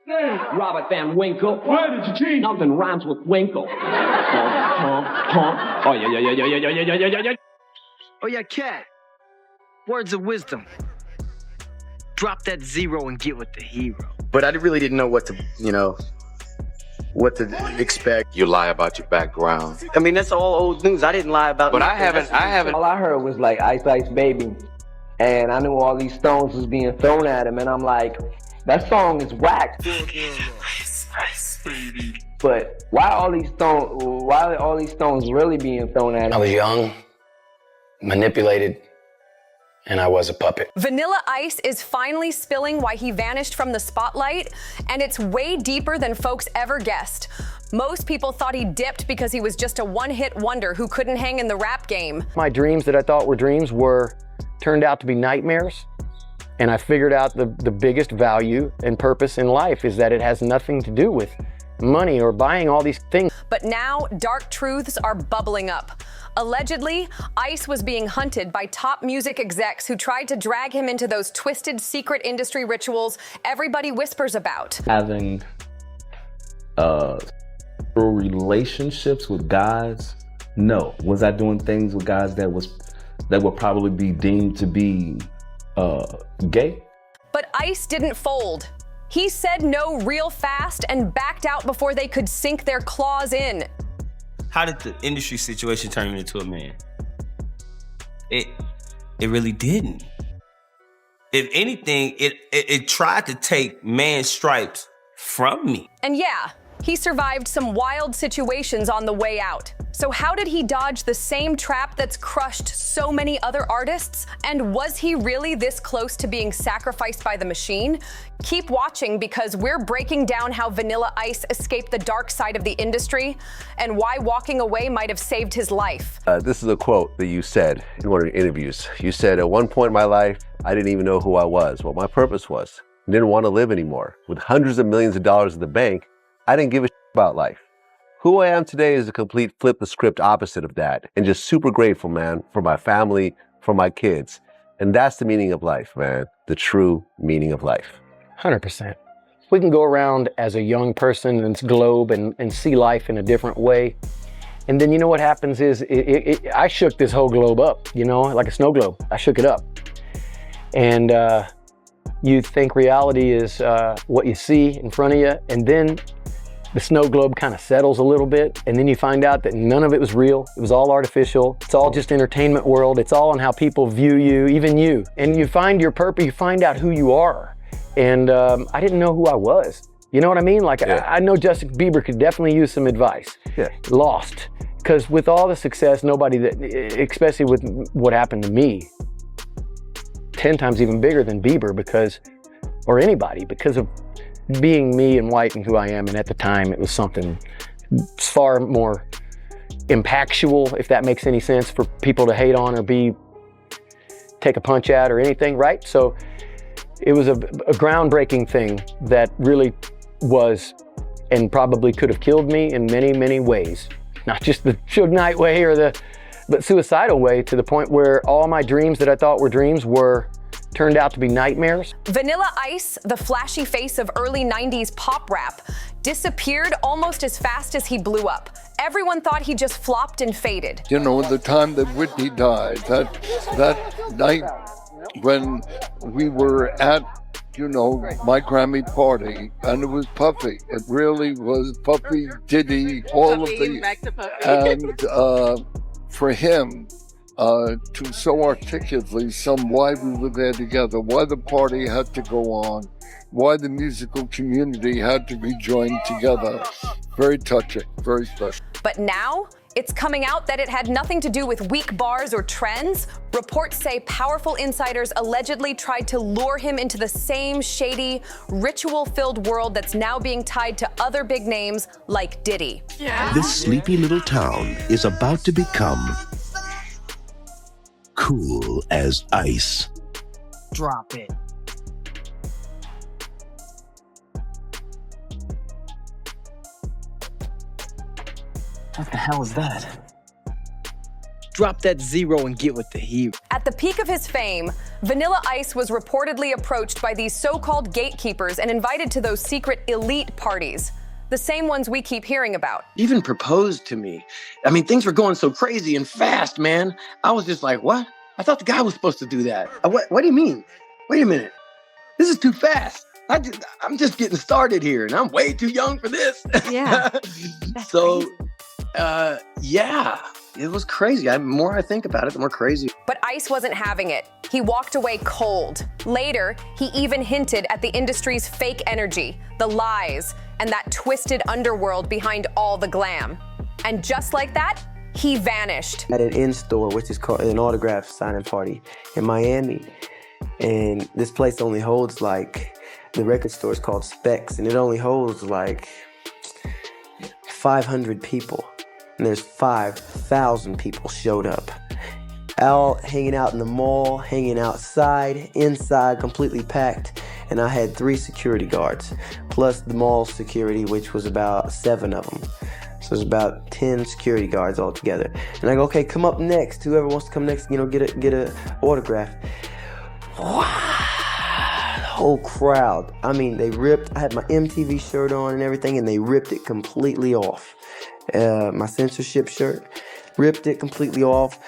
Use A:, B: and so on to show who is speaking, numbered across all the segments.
A: Robert Van Winkle.
B: Where did you cheat?
A: Nothing rhymes with Winkle. Oh, yeah.
C: Oh, yeah, cat. Words of wisdom. Drop that zero and get with the hero.
D: But I really didn't know what to, what to expect.
E: You lie about your background.
C: I mean, that's all old news. I didn't lie about
E: But
C: nothing.
E: I haven't.
F: All I heard was like Ice Ice Baby. And I knew all these stones was being thrown at him. And I'm like, that song is whack. But why are all these stones really being thrown at him?
D: I was young, manipulated, and I was a puppet.
G: Vanilla Ice is finally spilling why he vanished from the spotlight, and it's way deeper than folks ever guessed. Most people thought he dipped because he was just a one-hit wonder who couldn't hang in the rap game.
D: My dreams that I thought were dreams turned out to be nightmares. And I figured out the biggest value and purpose in life is that it has nothing to do with money or buying all these things.
G: But now dark truths are bubbling up. Allegedly, Ice was being hunted by top music execs who tried to drag him into those twisted secret industry rituals everybody whispers about.
H: Having relationships with guys? No. Was I doing things with guys that would probably be deemed to be gay?
G: But Ice didn't fold. He said no real fast and backed out before they could sink their claws in.
I: How did the industry situation turn me into a man? It really didn't. If anything, it tried to take man stripes from me.
G: And yeah, he survived some wild situations on the way out. So how did he dodge the same trap that's crushed so many other artists? And was he really this close to being sacrificed by the machine? Keep watching because we're breaking down how Vanilla Ice escaped the dark side of the industry and why walking away might have saved his life.
J: This is a quote that you said in one of your interviews. You said, at one point in my life, I didn't even know who I was, what my purpose was. I didn't want to live anymore. With hundreds of millions of dollars in the bank, I didn't give a shit about life. Who I am today is a complete flip the script opposite of that. And just super grateful, man, for my family, for my kids. And that's the meaning of life, man. The true meaning of life.
D: 100%. We can go around as a young person in this globe and see life in a different way. And then you know what happens is, I shook this whole globe up, like a snow globe. I shook it up. And you think reality is what you see in front of you, and then the snow globe kind of settles a little bit, and then you find out that none of it was real. It was all artificial. It's all just entertainment world. It's all on how people view you, even you. And you find your purpose, you find out who you are. And I didn't know who I was. You know what I mean? Like, yeah. I know Justin Bieber could definitely use some advice. Yeah. Lost. Because with all the success, especially with what happened to me, 10 times even bigger than Bieber or anybody, because of being me and white and who I am. And at the time, it was something far more impactful, if that makes any sense, for people to hate on or take a punch at or anything, right? So it was a groundbreaking thing that really was and probably could have killed me in many, many ways. Not just the Suge Knight way but suicidal way, to the point where all my dreams that I thought were dreams turned out to be nightmares.
G: Vanilla Ice, the flashy face of early 90s pop rap, disappeared almost as fast as he blew up. Everyone thought he just flopped and faded.
B: The time that Whitney died, that night when we were at, my Grammy party, and it was Puffy. It really was Puffy, Diddy, all of the,
K: back to Puffy.
B: And for him, to so articulately why we were there together, why the party had to go on, why the musical community had to be joined together. Very touching, very special.
G: But now, it's coming out that it had nothing to do with weak bars or trends. Reports say powerful insiders allegedly tried to lure him into the same shady, ritual-filled world that's now being tied to other big names like Diddy.
K: Yeah.
L: This sleepy little town is about to become cool as ice.
C: Drop it. What the hell is that? Drop that zero and get with the hero.
G: At the peak of his fame, Vanilla Ice was reportedly approached by these so-called gatekeepers and invited to those secret elite parties. The same ones we keep hearing about.
K: Even proposed to me. I mean, things were going so crazy and fast, man. I was just like, what? I thought the guy was supposed to do that. What do you mean? Wait a minute. This is too fast. I'm just getting started here, and I'm way too young for this.
G: Yeah.
K: So, yeah, it was crazy. The more I think about it, the more crazy.
G: But Ice wasn't having it. He walked away cold. Later, he even hinted at the industry's fake energy, the lies, and that twisted underworld behind all the glam. And just like that, he vanished.
M: At an in-store, which is called an autograph signing party in Miami. And this place only holds the record store is called Specs, and it only holds 500 people. And there's 5,000 people showed up. All hanging out in the mall, hanging outside, inside, completely packed. And I had 3 security guards, plus the mall security, which was about 7 of them. So there's about 10 security guards altogether. And I go, okay, come up next. Whoever wants to come next, get a autograph. Wow. The whole crowd. I mean, they ripped. I had my MTV shirt on and everything, and they ripped it completely off. My censorship shirt, ripped it completely off.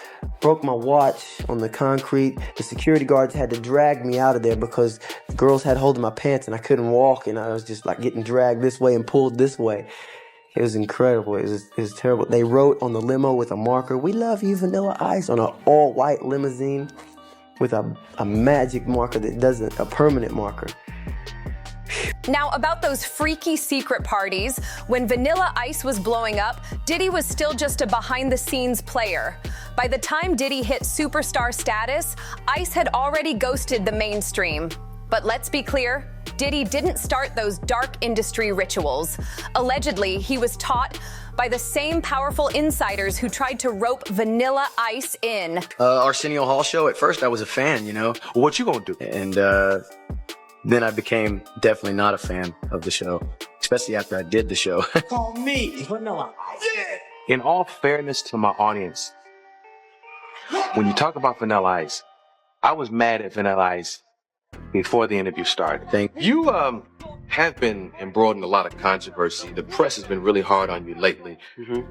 M: Broke my watch on the concrete. The security guards had to drag me out of there because the girls had hold of my pants and I couldn't walk, and I was just getting dragged this way and pulled this way. It was incredible. It was terrible. They wrote on the limo with a marker, "We love you, Vanilla Ice," on an all-white limousine with a magic marker that doesn't, a permanent marker.
G: Now, about those freaky secret parties, when Vanilla Ice was blowing up, Diddy was still just a behind-the-scenes player. By the time Diddy hit superstar status, Ice had already ghosted the mainstream. But let's be clear, Diddy didn't start those dark industry rituals. Allegedly, he was taught by the same powerful insiders who tried to rope Vanilla Ice in.
K: Arsenio Hall show, at first I was a fan, What you gonna do? And then I became definitely not a fan of the show, especially after I did the show.
N: Call me Vanilla Ice. Yeah. In all fairness to my audience, when you talk about Vanilla Ice, I was mad at Vanilla Ice before the interview started.
E: You have been embroiled in a lot of controversy. The press has been really hard on you lately,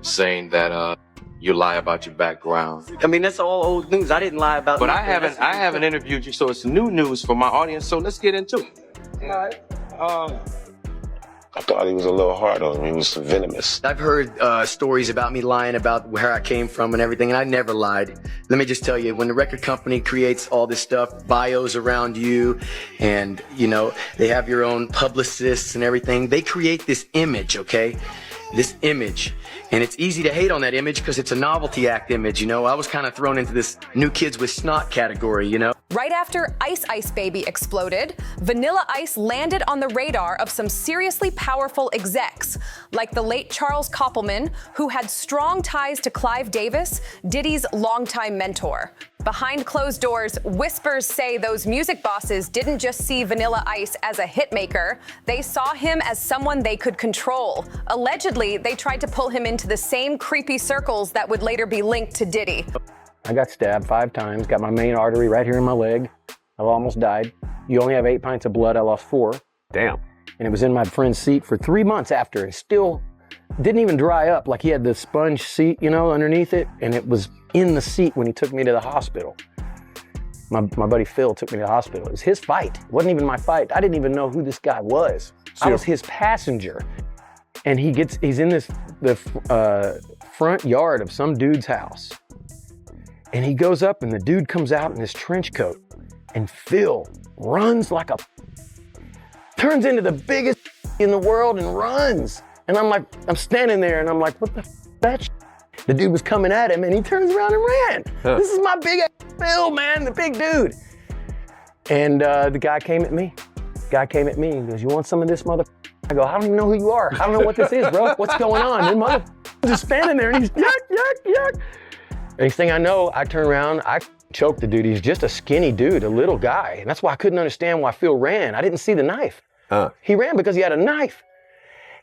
E: saying that you lie about your background.
K: I mean, that's all old news. I didn't lie about.
N: But I haven't interviewed you, so it's new news for my audience. So let's get into it.
K: All right.
O: I thought he was a little hard on me. He was venomous.
K: I've heard stories about me lying about where I came from and everything, and I never lied. Let me just tell you, when the record company creates all this stuff, bios around you, and, they have your own publicists and everything, they create this image, okay? This image. And it's easy to hate on that image because it's a novelty act image, I was kind of thrown into this new kids with snot category,
G: Right after Ice Ice Baby exploded, Vanilla Ice landed on the radar of some seriously powerful execs, like the late Charles Koppelman, who had strong ties to Clive Davis, Diddy's longtime mentor. Behind closed doors, whispers say those music bosses didn't just see Vanilla Ice as a hitmaker, they saw him as someone they could control. Allegedly, they tried to pull him into the same creepy circles that would later be linked to Diddy.
D: I got stabbed 5 times, got my main artery right here in my leg. I almost died. You only have 8 pints of blood, I lost 4.
J: Damn.
D: And it was in my friend's seat for 3 months after. It still didn't even dry up. He had the sponge seat, underneath it, and it was in the seat when he took me to the hospital. My buddy Phil took me to the hospital. It was his fight. It wasn't even my fight. I didn't even know who this guy was. I was his passenger. And he's in the front yard of some dude's house. And he goes up and the dude comes out in his trench coat, and Phil runs turns into the biggest in the world and runs. And I'm standing there and I'm like, what the that shit? The dude was coming at him and he turns around and ran. This is my big Phil, man, the big dude. And the guy came at me. He goes, "You want some of this, mother?" I go, "I don't even know who you are. I don't know what this is, bro. What's going on?" And mother just standing there and he's yuck. Next thing I know, I turn around, I choke the dude. He's just a skinny dude, a little guy. And that's why I couldn't understand why Phil ran. I didn't see the knife. He ran because he had a knife.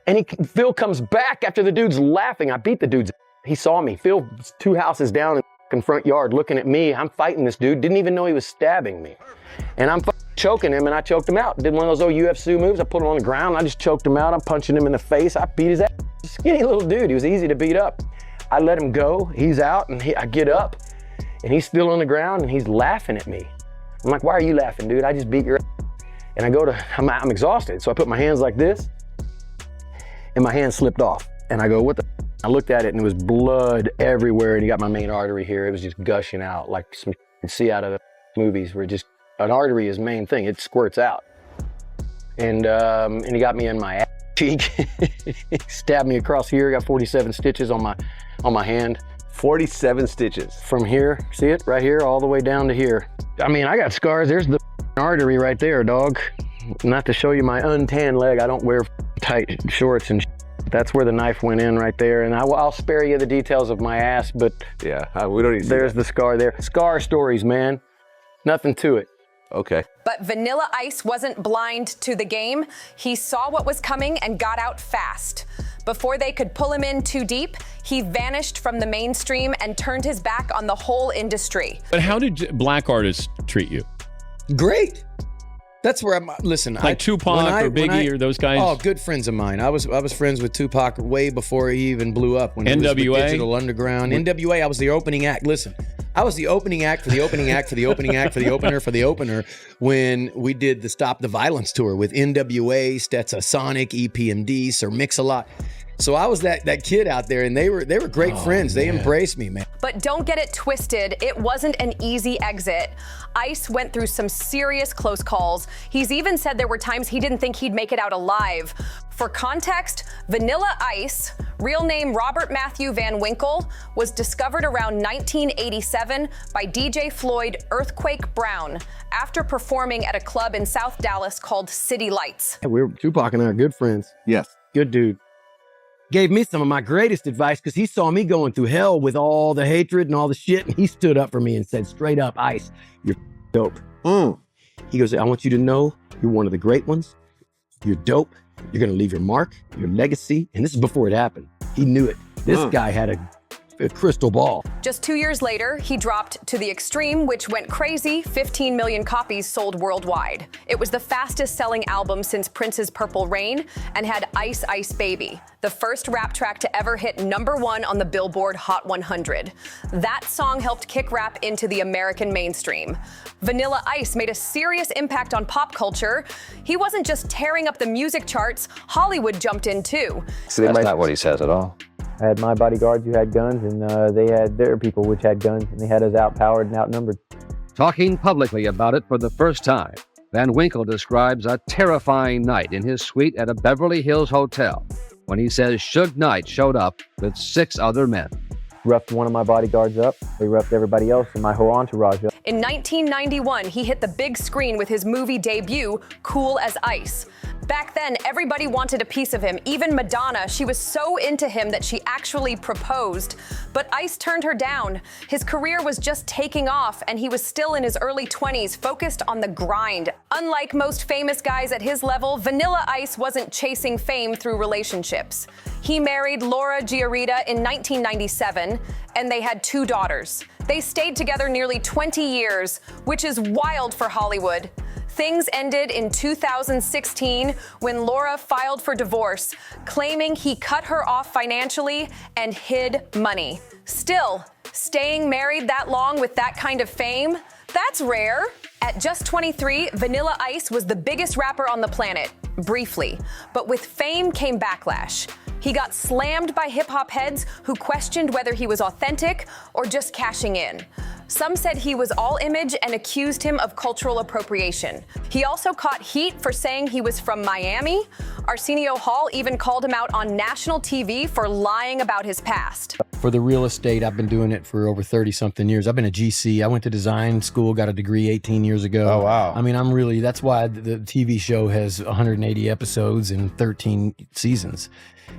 D: And Phil comes back after the dude's laughing. I beat the dude's. He saw me. Phil, 2 houses down, and front yard looking at me. I'm fighting this dude, didn't even know he was stabbing me. And I'm choking him, and I choked him out. Did one of those old UFC moves. I put him on the ground, and I just choked him out. I'm punching him in the face. I beat his ass. Skinny little dude, he was easy to beat up. I let him go, he's out, and I get up, and he's still on the ground, and he's laughing at me. I'm like, why are you laughing, dude? I just beat your ass. And I go to, I'm exhausted, so I put my hands like this, and my hand slipped off. And I go, what the? I looked at it, and it was blood everywhere, and you got my main artery here. It was just gushing out, like some you can see out of the movies where just, an artery is main thing, it squirts out. And he got me in my ass cheek, he stabbed me across here, got 47 stitches on my hand.
J: 47 stitches.
D: From here, see it, right here, all the way down to here. I mean, I got scars, there's the artery right there, dog. Not to show you my untanned leg, I don't wear tight shorts and that's where the knife went in right there. And I'll spare you the details of my ass, but
J: yeah, we don't need to.
D: There's the scar there. Scar stories, man. Nothing to it.
J: Okay.
G: But Vanilla Ice wasn't blind to the game. He saw what was coming and got out fast. Before they could pull him in too deep, he vanished from the mainstream and turned his back on the whole industry.
P: But how did black artists treat you?
Q: Great. That's where I'm, listen.
P: Like Tupac or Biggie or those guys?
Q: Oh, good friends of mine. I was friends with Tupac way before he even blew up. When he was with Digital Underground. NWA, I was the opening act. Listen, I was the opening act for the opening act for the opening act for the opener for the opener when we did the Stop the Violence tour with NWA, Stetsa Sonic, EPMD, Sir Mix-a-Lot. So I was that kid out there, and they were great friends. They embraced me, man.
G: But don't get it twisted. It wasn't an easy exit. Ice went through some serious close calls. He's even said there were times he didn't think he'd make it out alive. For context, Vanilla Ice, real name Robert Matthew Van Winkle, was discovered around 1987 by DJ Floyd Earthquake Brown after performing at a club in South Dallas called City Lights.
D: Tupac and I are good friends.
J: Yes.
D: Good dude. Gave me some of my greatest advice because he saw me going through hell with all the hatred and all the shit, and he stood up for me and said straight up, Ice, you're dope. He goes, I want you to know you're one of the great ones. You're dope. You're going to leave your mark, your legacy. And this is before it happened. He knew it. This guy had a crystal ball.
G: Just 2 years later, he dropped To the Extreme, which went crazy, 15 million copies sold worldwide. It was the fastest selling album since Prince's Purple Rain and had Ice Ice Baby, the first rap track to ever hit #1 on the Billboard Hot 100. That song helped kick rap into the American mainstream. Vanilla Ice made a serious impact on pop culture. He wasn't just tearing up the music charts, Hollywood jumped in too.
R: That's not what he says at all.
D: I had my bodyguards who had guns, and they had their people which had guns, and they had us outpowered and outnumbered.
S: Talking publicly about it for the first time, Van Winkle describes a terrifying night in his suite at a Beverly Hills hotel when he says Suge Knight showed up with 6 other men.
D: Roughed one of my bodyguards up. They roughed everybody else in my whole entourage up.
G: In 1991, he hit the big screen with his movie debut, Cool as Ice. Back then, everybody wanted a piece of him, even Madonna. She was so into him that she actually proposed. But Ice turned her down. His career was just taking off, and he was still in his early 20s, focused on the grind. Unlike most famous guys at his level, Vanilla Ice wasn't chasing fame through relationships. He married Laura Giarita in 1997, and they had 2 daughters. They stayed together nearly 20 years, which is wild for Hollywood. Things ended in 2016 when Laura filed for divorce, claiming he cut her off financially and hid money. Still, staying married that long with that kind of fame, that's rare. At just 23, Vanilla Ice was the biggest rapper on the planet, briefly. But with fame came backlash. He got slammed by hip-hop heads who questioned whether he was authentic or just cashing in. Some said he was all image and accused him of cultural appropriation. He also caught heat for saying he was from Miami. Arsenio Hall even called him out on national TV for lying about his past.
Q: For the real estate, I've been doing it for over 30-something years. I've been a GC. I went to design school, got a degree 18 years ago.
R: Oh, wow.
Q: I mean, that's why the TV show has 180 episodes and 13 seasons.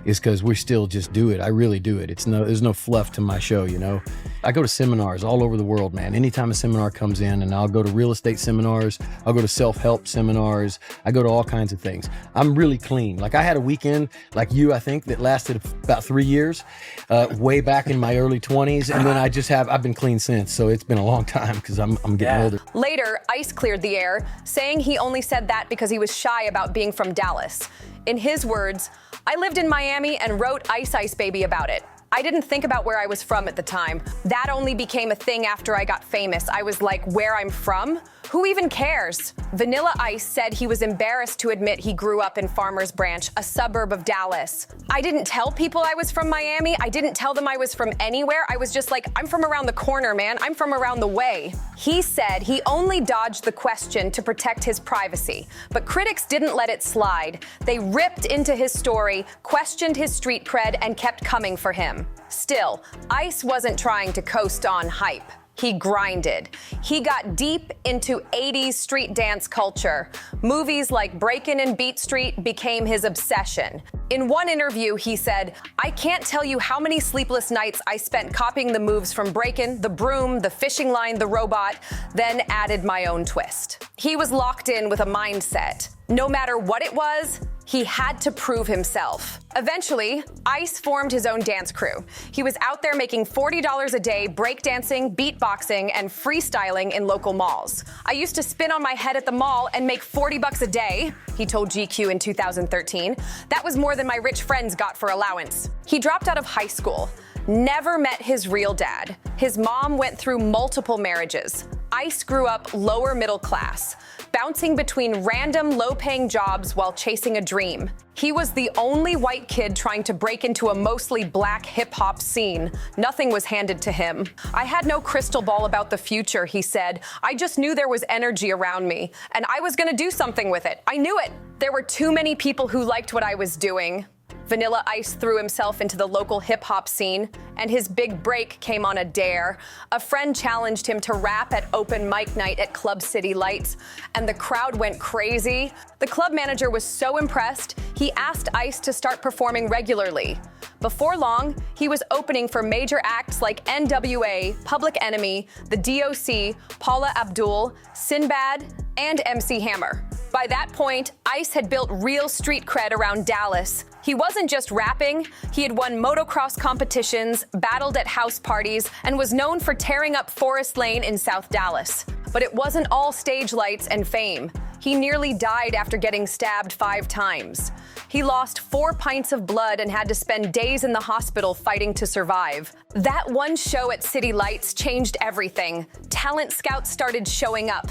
Q: Is because we still just do it. I really do it. There's no fluff to my show, you know? I go to seminars all over the world, man. Anytime a seminar comes in, and I'll go to real estate seminars, I'll go to self-help seminars, I go to all kinds of things. I'm really clean. Like I had a weekend, like you, I think, that lasted about 3 years, way back in my early 20s, and then I've been clean since, so it's been a long time because I'm getting older.
G: Later, Ice cleared the air, saying he only said that because he was shy about being from Dallas. In his words, I lived in Miami and wrote Ice Ice Baby about it. I didn't think about where I was from at the time. That only became a thing after I got famous. I was like, where I'm from? Who even cares? Vanilla Ice said he was embarrassed to admit he grew up in Farmers Branch, a suburb of Dallas. I didn't tell people I was from Miami. I didn't tell them I was from anywhere. I was just like, I'm from around the corner, man. I'm from around the way. He said he only dodged the question to protect his privacy, but critics didn't let it slide. They ripped into his story, questioned his street cred, and kept coming for him. Still, Ice wasn't trying to coast on hype. He grinded. He got deep into 80s street dance culture. Movies like Breakin' and Beat Street became his obsession. In one interview, he said, I can't tell you how many sleepless nights I spent copying the moves from Breakin', the broom, the fishing line, the robot, then added my own twist. He was locked in with a mindset. No matter what it was, he had to prove himself. Eventually, Ice formed his own dance crew. He was out there making $40 a day breakdancing, beatboxing, and freestyling in local malls. I used to spin on my head at the mall and make $40 a day, he told GQ in 2013. That was more than my rich friends got for allowance. He dropped out of high school, never met his real dad. His mom went through multiple marriages. Ice grew up lower middle class, bouncing between random low-paying jobs while chasing a dream. He was the only white kid trying to break into a mostly black hip-hop scene. Nothing was handed to him. I had no crystal ball about the future, he said. I just knew there was energy around me, and I was gonna do something with it. I knew it. There were too many people who liked what I was doing. Vanilla Ice threw himself into the local hip-hop scene, and his big break came on a dare. A friend challenged him to rap at open mic night at Club City Lights, and the crowd went crazy. The club manager was so impressed, he asked Ice to start performing regularly. Before long, he was opening for major acts like NWA, Public Enemy, the DOC, Paula Abdul, Sinbad, and MC Hammer. By that point, Ice had built real street cred around Dallas. He wasn't just rapping, he had won motocross competitions, battled at house parties, and was known for tearing up Forest Lane in South Dallas. But it wasn't all stage lights and fame. He nearly died after getting stabbed 5 times. He lost 4 pints of blood and had to spend days in the hospital fighting to survive. That one show at City Lights changed everything. Talent scouts started showing up.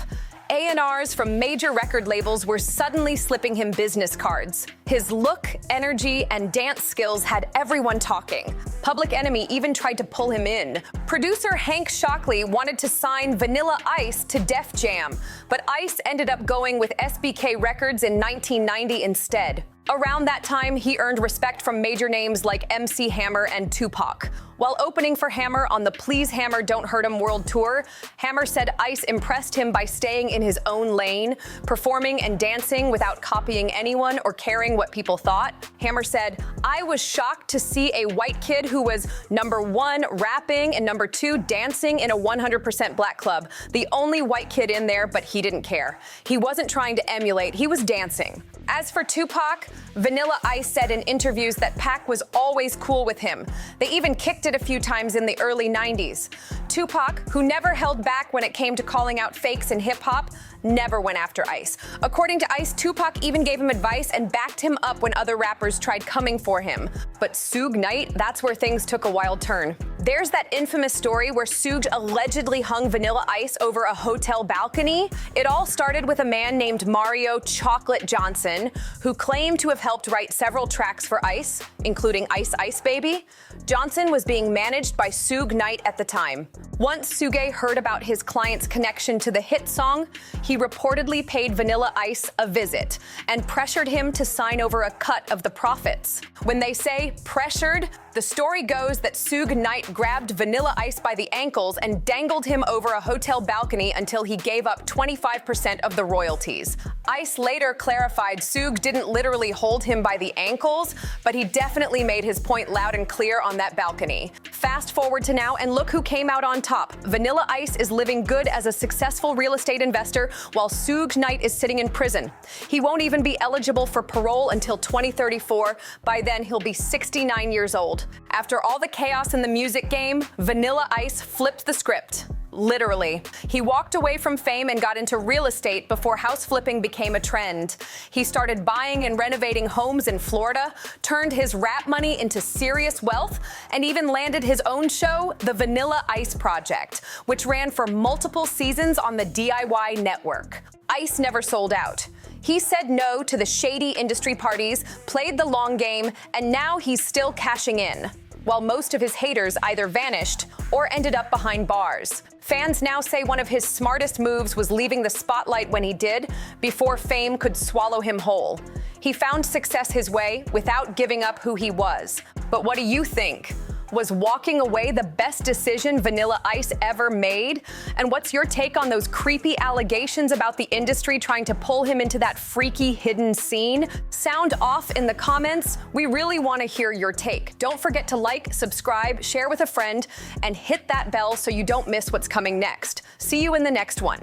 G: A&Rs from major record labels were suddenly slipping him business cards. His look, energy, and dance skills had everyone talking. Public Enemy even tried to pull him in. Producer Hank Shockley wanted to sign Vanilla Ice to Def Jam, but Ice ended up going with SBK Records in 1990 instead. Around that time, he earned respect from major names like MC Hammer and Tupac. While opening for Hammer on the Please Hammer Don't Hurt Him World Tour, Hammer said Ice impressed him by staying in his own lane, performing and dancing without copying anyone or caring what people thought. Hammer said, I was shocked to see a white kid who was #1 rapping and #2 dancing in a 100% black club. The only white kid in there, but he didn't care. He wasn't trying to emulate, he was dancing. As for Tupac, Vanilla Ice said in interviews that Pac was always cool with him. They even kicked it a few times in the early 90s. Tupac, who never held back when it came to calling out fakes in hip-hop, never went after Ice. According to Ice, Tupac even gave him advice and backed him up when other rappers tried coming for him. But Suge Knight, that's where things took a wild turn. There's that infamous story where Suge allegedly hung Vanilla Ice over a hotel balcony. It all started with a man named Mario Chocolate Johnson, who claimed to have helped write several tracks for Ice, including Ice Ice Baby. Johnson was being managed by Suge Knight at the time. Once Suge heard about his client's connection to the hit song, he reportedly paid Vanilla Ice a visit and pressured him to sign over a cut of the profits. When they say pressured, the story goes that Suge Knight grabbed Vanilla Ice by the ankles and dangled him over a hotel balcony until he gave up 25% of the royalties. Ice later clarified Suge didn't literally hold him by the ankles, but he definitely made his point loud and clear on that balcony. Fast forward to now, and look who came out on top. Vanilla Ice is living good as a successful real estate investor while Suge Knight is sitting in prison. He won't even be eligible for parole until 2034. By then, he'll be 69 years old. After all the chaos in the music game, Vanilla Ice flipped the script. Literally. He walked away from fame and got into real estate before house flipping became a trend. He started buying and renovating homes in Florida, turned his rap money into serious wealth, and even landed his own show, The Vanilla Ice Project, which ran for multiple seasons on the DIY network. Ice never sold out. He said no to the shady industry parties, played the long game, and now he's still cashing in, while most of his haters either vanished or ended up behind bars. Fans now say one of his smartest moves was leaving the spotlight when he did, before fame could swallow him whole. He found success his way without giving up who he was. But what do you think? Was walking away the best decision Vanilla Ice ever made? And what's your take on those creepy allegations about the industry trying to pull him into that freaky hidden scene? Sound off in the comments. We really want to hear your take. Don't forget to like, subscribe, share with a friend, and hit that bell so you don't miss what's coming next. See you in the next one.